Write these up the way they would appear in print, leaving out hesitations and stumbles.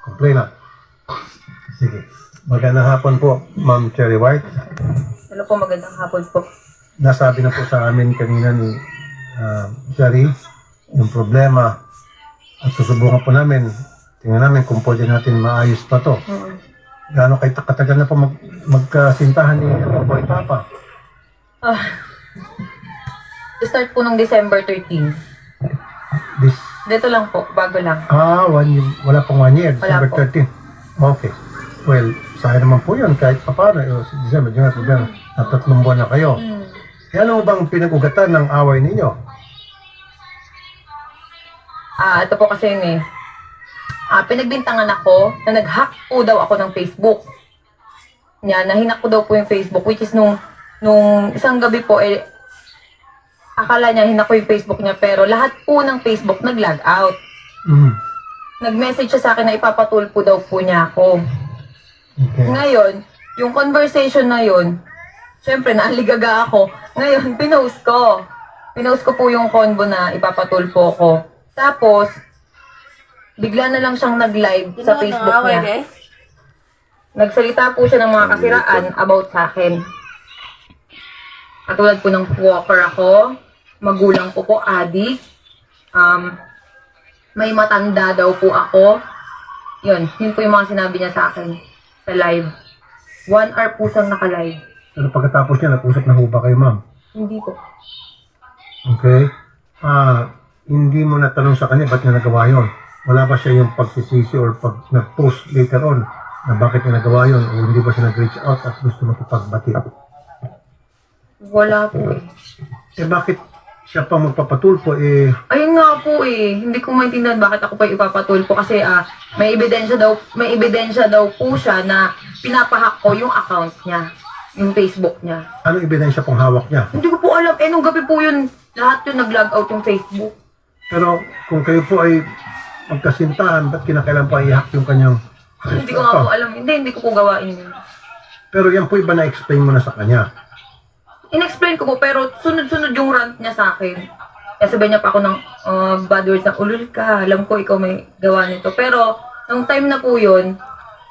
Complainant. Sige. Magandang hapon po, Ma'am Cherry White. Hello po, magandang hapon po. Nasabi na po sa amin kanina ni Cherry yung problema at susubukan po namin. Tingnan namin kung pwede natin maayos pa to. Gaano kayo katagal na po magkasintahan ni Boy Papa? Start po nung December 13. This, Dito lang po, bago lang. 1 year, wala pong 1 year, Wala December 13. Okay. Well, sayang naman po yun kahit paano. December, January, na 3 buwan na kayo. Eh, ano bang pinag-ugatan ng away ninyo? Ito po kasi yun eh. Pinagbintangan ako na nag-hack po daw ako ng Facebook. Nahinak ko daw po yung Facebook, which is nung isang gabi po, akala niya hinak ko yung Facebook niya, pero lahat po ng Facebook nag-log out. Nag-message siya sa akin na ipapatulpo daw po niya ako. Okay. Ngayon, yung conversation na yun, syempre naaligaga ako. Ngayon, pinost ko. Pinost ko po yung convo na ipapatulpo ko. Tapos, bigla na lang siyang nag-live sa Facebook niya. Nagsalita po siya ng mga kasiraan about sa akin. Katulad po ng walker ako, magulang ko po, adik, may matanda daw po ako. Yun po yung mga sinabi niya sa akin sa live. 1 hour po siyang naka-live. Pero pagkatapos niya, nag-usap na ho ba kayo, ma'am? Hindi po. Okay. Hindi mo natanong sa kanya, ba't niya nagawa yun? Wala ba siya yung pagsisisi or pag nag-post later on na bakit niya nagawa yun? O hindi ba siya nag-reach out at gusto makipagbati? Wala po eh. Eh bakit siya pa magpapatulpo Ayun nga po eh. Hindi ko maintindihan bakit ako pa ipapatulpo kasi may ebidensya daw po siya na pinapahack ko yung account niya. Yung Facebook niya. Anong ebidensya pong hawak niya? Hindi ko po alam. Nung gabi po yun, lahat yun nag-log out yung Facebook. Pero kung kayo po ay magkasintahan, ba't kinakailan pa i-hack yung kanyang... Hindi ko nga po alam. Hindi ko po gawain yun. Pero yan po iba na-explain mo na sa kanya. In-explain ko po, pero sunod-sunod yung rant niya sa akin. Kaya sabihin niya pa ako ng bad words na, ulul ka, alam ko ikaw may gawa nito. Pero, nung time na po yun,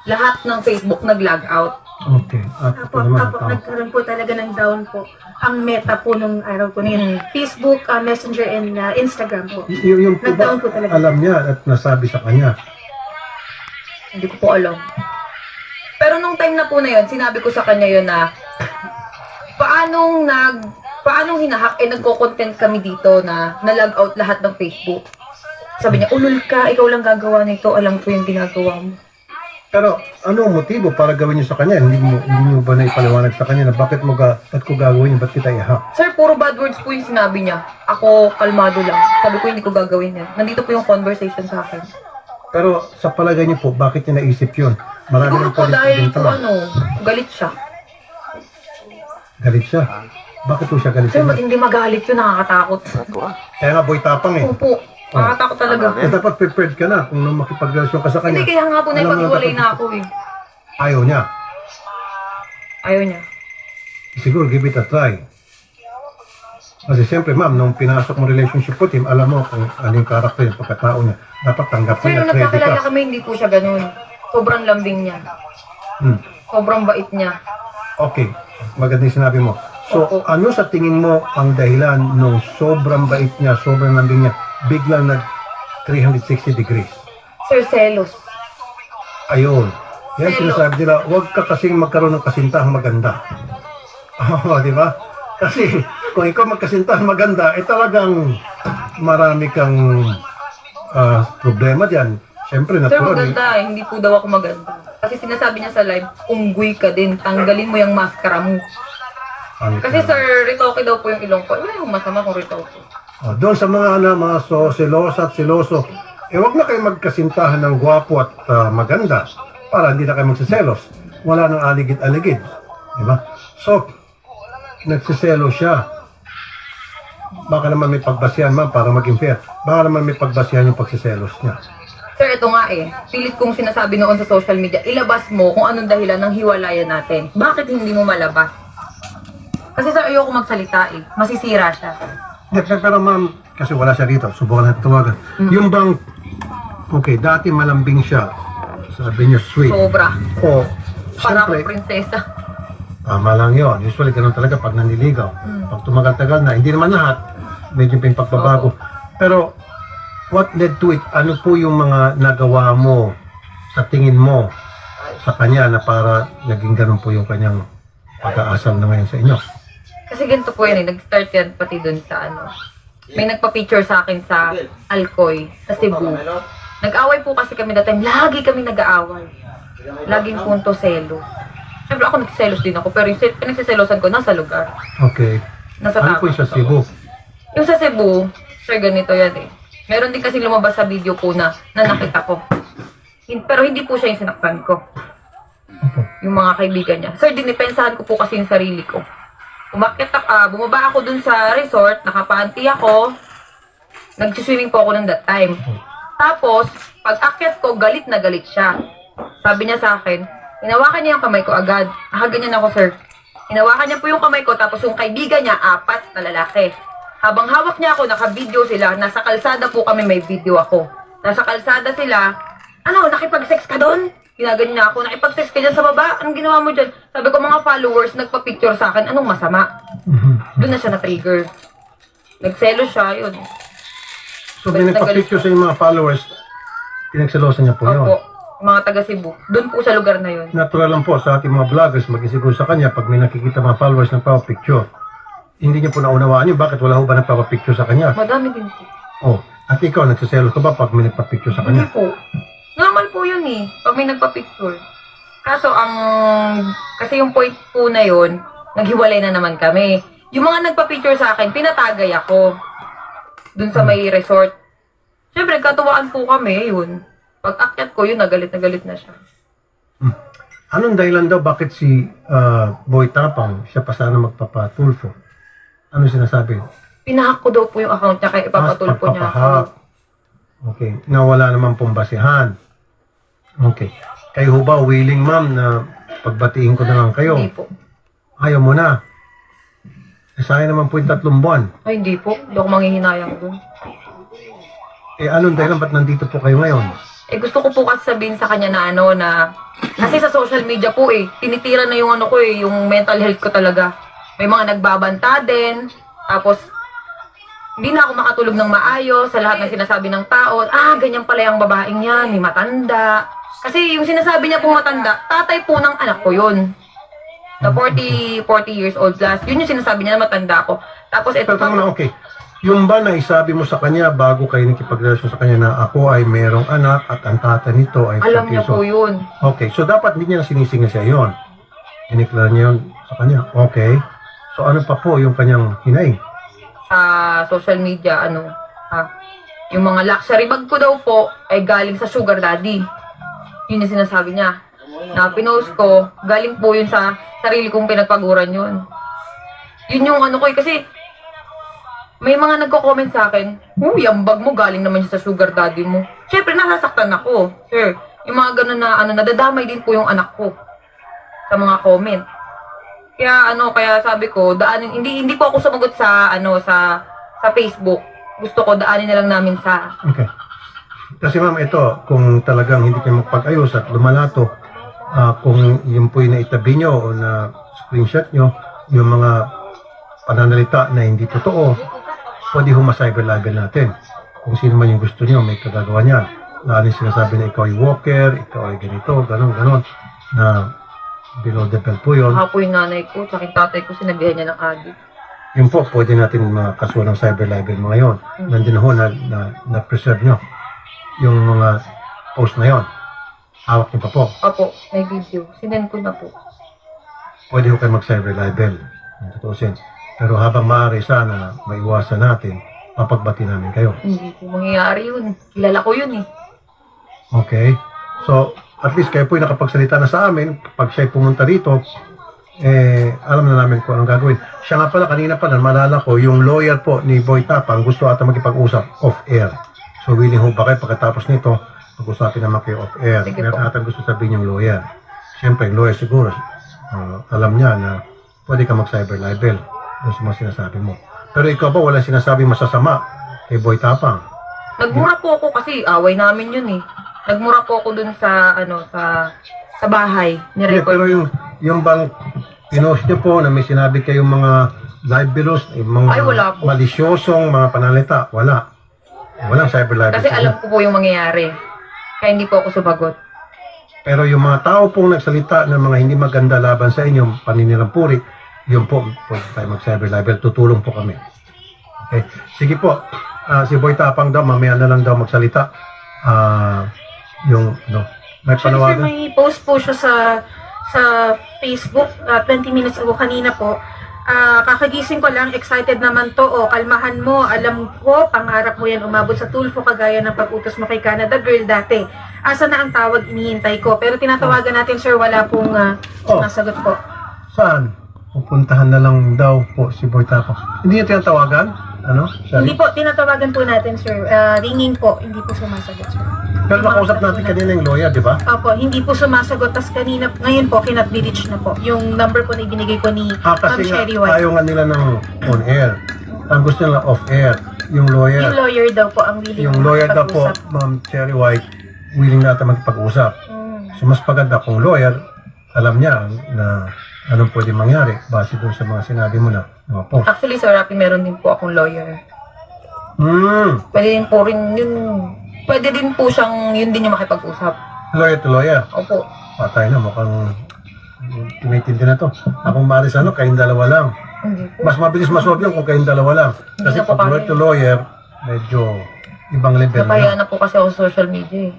lahat ng Facebook nag-log out. Okay. At ito naman, Nagkaroon po talaga ng down po. Ang meta po nung araw po na Facebook, Messenger, and Instagram po. yung po ba, Nag-down po talaga. alam niya at nasabi sa kanya. Hindi ko po alam. Pero nung time na po na yun, sinabi ko sa kanya yun na, paanong hinahack, nagko-content kami dito na na-log out lahat ng Facebook. Sabi niya, ulul ka, ikaw lang gagawa nito, alam ko yung ginagawa mo. Pero anong motibo para gawin niyo sa kanya? Hindi mo ba naipaliwanag sa kanya na bakit ba't ko gagawin yun, ba't kita i-hack? Sir, puro bad words po yung sinabi niya. Ako, kalmado lang. Sabi ko, hindi ko gagawin yan. Nandito po yung conversation sa akin. Pero sa palagay niyo po, bakit niya naisip yun? Marami Siguro ng po dahil po bintang. galit siya. Galit siya. Bakit po siya galit Sir, siya? hindi magalit yun, nakakatakot. Kaya nga boy tapang eh. Opo, nakakatakot talaga. Eh dapat prepared ka na kung makipagrelasyon ka sa kanya. Hindi, kaya nga po Alam mo na naipag-iwalay dapat- na ako eh. Ayaw niya. Ayaw niya. Siguro give it a try. Kasi siyempre ma'am, nung pinasok mo relationship with him, alam mo kung ano yung karakter, yung pagkatao niya. Dapat tanggapin Sir, niya, nung ready nagkakilala ka. kami, hindi po siya ganun. Sobrang lambing niya. Sobrang bait niya. Okay, maganda yung sinabi mo. So, Opo. ano sa tingin mo ang dahilan nung sobrang bait niya, sobrang lambing niya, biglang nag 360 degrees? Sir, selos. Ayun. Yan Selos. sinasabi nila, huwag ka kasing magkaroon ng kasintahang maganda. Oo, di ba? Kasi kung ikaw magkasintahang maganda, talagang marami kang problema dyan. Siyempre, Sir, natural. maganda eh. Hindi po daw ako maganda. Kasi sinasabi niya sa live, unggoy ka din. Tanggalin mo yung maskara mo. Kasi sir, ritoke daw po yung ilong ko. Wala yung masama kung ritoke. Doon sa mga mga selosa at seloso, huwag na kayo magkasintahan ng gwapo at maganda para hindi na kayo magsiselos. Wala nang aligid-aligid. Diba? So, nagsiselo siya. Baka naman may pagbasihan ma'am para maging fair. Baka naman may pagbasihan yung pagsiselos niya. Sir, ito nga eh. Pilit kong sinasabi noon sa social media, ilabas mo kung anong dahilan ng hiwalayan natin. Bakit hindi mo malabas? Kasi sir, ayoko magsalita eh. Masisira siya. Pero ma'am, kasi wala siya dito. Subukan natin tawagan. Yung bang, okay, dati malambing siya. Sabi niyo sweet. Sobra. O, Para siyempre, akong prinsesa. tama lang yun. Usually, ganun talaga pag nanliligaw. Pag tumagal-tagal na, hindi naman lahat, medyo may pagbabago. Pero, what led to it? Ano po yung mga nagawa mo sa tingin mo sa kanya na para naging ganun po yung kanyang pag-aasal na ngayon sa inyo? Kasi ganito po yan eh. Nag-start yan pati dun sa ano. May nagpa-picture sa akin sa Alcoy, sa Cebu. Nag-away po kasi kami that time. Lagi kami nag-aaway. Laging punto selo. Siyempre ako nagsiselos din ako. Pero yung pinagsiselosan ko nasa lugar. Okay. Nasa Ano po yung sa Cebu? Yung sa Cebu, sir, ganito yan eh. Meron din kasi lumabas sa video po na nakita ko. Pero hindi po siya yung sinaktan ko. Yung mga kaibigan niya. Sir, dinipensahan ko po kasi yung sarili ko. Bumaba ako dun sa resort, nakapanty ako. Nag-swimming po ako ng that time. Tapos, pag akyat ko, galit na galit siya. Sabi niya sa akin, hinawakan niya yung kamay ko agad. Ganyan ako, sir. Hinawakan niya po yung kamay ko, tapos yung kaibigan niya, 4 na lalaki. Habang hawak niya ako, naka-video sila. Nasa kalsada po kami, may video ako. Nasa kalsada sila. Ano, nakipag-sex ka doon? Ginaganyan niya ako, nakipag-sex ka dyan sa baba? Anong ginawa mo dyan? Sabi ko, mga followers, nagpa-picture sa akin. Anong masama? Doon na siya na-trigger. Nagselos siya, yun. So, pinagpa-picture sa inyong mga followers, pinagselosan niya po yun. Opo, mga taga Cebu. Doon po sa lugar na yun. Natural lang po sa ating mga vloggers, maging siguro sa kanya, pag may nakikita mga followers ng picture, hindi niya po naunawaan yun. Bakit wala ho ba nagpapapicture sa kanya? Madami din po. Oh, at ikaw, nagsiselos ka ba pag may nagpapicture sa Hindi kanya? po. Normal po yun eh, pag may nagpa-picture. Kaso kasi yung point po na yun, naghiwalay na naman kami. Yung mga nagpa-picture sa akin, pinatagay ako. Dun sa may resort. Siyempre, katuwaan po kami, yun. Pag akyat ko, yun, nagalit na siya. Anong dahilan daw bakit si Boy Tapang, siya pa sana magpapatulfo? Ano sinasabi? Pinahack ko daw po yung account niya, kaya ipapatulpo niya ako. Pagpapahak. Okay, na wala naman pong basihan. Okay. Kayo ho ba willing, ma'am, na pagbatiin ko na lang kayo? Hindi po. Ayaw mo na. Sayang naman po yung 3 buwan. Ay, hindi po. Hindi ako manghihinayang dun. Anong dahilan ba't nandito po kayo ngayon? Gusto ko po kasi sabihin sa kanya na kasi sa social media po tinitira na yung yung mental health ko talaga. May mga nagbabanta din. Tapos, hindi na ako makatulog ng maayos sa lahat ng sinasabi ng tao. Ganyan pala yung babaeng yan, may matanda. Kasi yung sinasabi niya pong matanda, tatay po ng anak ko yun. Na 40 years old plus. Yun yung sinasabi niya na matanda ako. Tapos ito Pero tama na, okay. Yung ba na isabi mo sa kanya bago kayo nakipagrelasyon sa kanya na ako ay merong anak at ang tata nito ay alam niya po yun. Okay, so dapat hindi niya sinisingil siya yun. Iniklar niya yun sa kanya. Okay. So ano pa po yung kanyang hinaing? Sa social media, yung mga luxury bag ko daw po ay galing sa sugar daddy. Yun yung sinasabi niya. Na pinost ko, galing po yun sa sarili kong pinagpaguran yun. Yun yung kasi may mga nagko-comment sa akin, yung bag mo galing naman siya sa sugar daddy mo. Siyempre, nasasaktan ako. Sir, yung mga ganun na nadadamay din po yung anak ko sa mga comment. Kaya sabi ko, hindi po ako sumagot sa sa Facebook. Gusto ko daanin na lang namin sa Okay. Kasi ma'am, ito, kung talagang hindi kayo magpag-ayos at lumalato, kung yun po yung naitabi nyo o na screenshot nyo, yung mga pananalita na hindi totoo, pwede cyber libel natin. Kung sino man yung gusto nyo, may kagagawa niyan. Lalo yung sinasabi na ikaw ay walker, ikaw ay ganito, ganon, na below the belt po yun. po yung nanay ko, tsaka yung tatay ko, sinabihan niya ng adik. Yun po, pwede natin makasuhan ng cyber libel mga yon. Nandun ho na-preserve nyo yung mga post na yon. Hawak niyo pa po. Opo, may video. Sinend ko na po. Pwede ho kayo mag-cyber libel. Tutusin. Pero habang maaari sana, maiwasan natin, mapagbati namin kayo. Hindi po mangyayari yun. Kilala ko yun eh. Okay? So, at least kayo po yung nakapagsalita na sa amin. Pag siya'y pumunta rito, alam na namin kung anong gagawin. Siya nga pala, kanina pala, malala ko, yung lawyer po ni Boy Tapang gusto ata makipag-usap off-air. So, willing ho ba kayo pagkatapos nito, pag-usapin naman kayo off-air. Sige Meron po. ata gusto sabihin yung lawyer. Siyempre, yung lawyer siguro, alam niya na pwede ka mag-cyber libel doon sa mga sinasabi mo. Pero ikaw ba, walang sinasabi masasama kay Boy Tapang? Nagmura po ako kasi away namin yun eh. Nagmura po ako dun sa, sa bahay. Hindi, Nirecord. pero yung bang pinost niyo po na may sinabi kayong mga libelous, yung mga Ay, wala po. malisyosong mga panalita, wala. Walang cyber libel. Kasi alam ko po yung mangyayari. Kaya hindi po ako sumagot. Pero yung mga tao pong nagsalita ng mga hindi maganda laban sa inyong paninirampuri, yun po, pwede tayo mag-cyber libel, tutulong po kami. Okay? Sige po, si Boy Tapang daw, mamaya na lang daw magsalita. May Actually, sir, panawagan. may post po siya sa Facebook 20 minutes ago kanina po. Kakagising ko lang, excited naman to. Kalmahan mo, alam ko, pangarap mo yan umabot sa Tulfo kagaya ng pag-utos mo kay Canada Girl dati. Asa na ang tawag, inihintay ko. Pero tinatawagan natin, sir, wala pong nasagot po. Saan? Pupuntahan na lang daw po si Boy Tapang. Hindi niya tinatawagan? Ano? Hindi po, tinatawagan po natin, sir. Ringing po, hindi po sumasagot, sir. Pero nakausap natin kanina yung lawyer, di ba? Opo, hindi po sumasagot. Tas kanina, ngayon po, cannot be reached na po. Yung number po na ibinigay po ni Ma'am Kasi nga, Sherry White. ayaw nga nila ng on-air. Ang gusto nila off-air. Yung lawyer. Yung lawyer daw po ang willing Yung lawyer daw po, makipag-usap. Ma'am Cherry White, willing na natin magpag-usap. Mm. So mas paganda kung lawyer, alam niya na anong pwede mangyari base doon sa mga sinabi mo na mga post. Actually, Sir Rapi, meron din po akong lawyer. Pwede din po rin yun. Pwede din po siyang, yun din yung makipag-usap. Lawyer to lawyer. Opo. Patay na, mukhang tumitindi na to. Akong maris kayong dalawa lang. Hindi po. Mas mabilis masolve yun kung kayong dalawa lang. Kasi Hindi na po pag lawyer kaya. to lawyer, medyo ibang level Napaya na. na po kasi ako sa social media eh.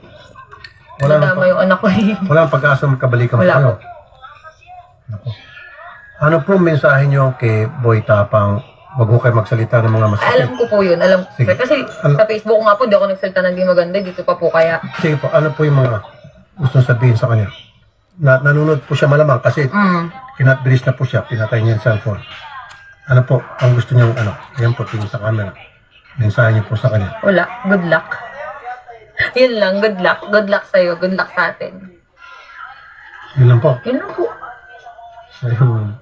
Wala Nadama yung anak ko eh. Walang pag-asa magkabalikan Wala kayo. po. Naku. Ano po mensahe nyo kay Boy Tapang? Wag ko kayo magsalita ng mga masakit. Alam ko po yun. Alam ko. Sige. Kasi Ano? sa Facebook nga po, di ako nagsalita ng di maganda. Dito pa po kaya. Sige po, ano po yung mga gusto sabihin sa kanya? Nanunod po siya malamang kasi kinatbilis na po siya, pinatay niya yung cellphone. Ano po, ang gusto niyang yan po, tingin sa camera. Mensahe niyo po sa kanya. Wala. Good luck. Yun lang. Good luck. Good luck sa'yo. Good luck sa atin. Yun lang po. Yun lang po. So, yung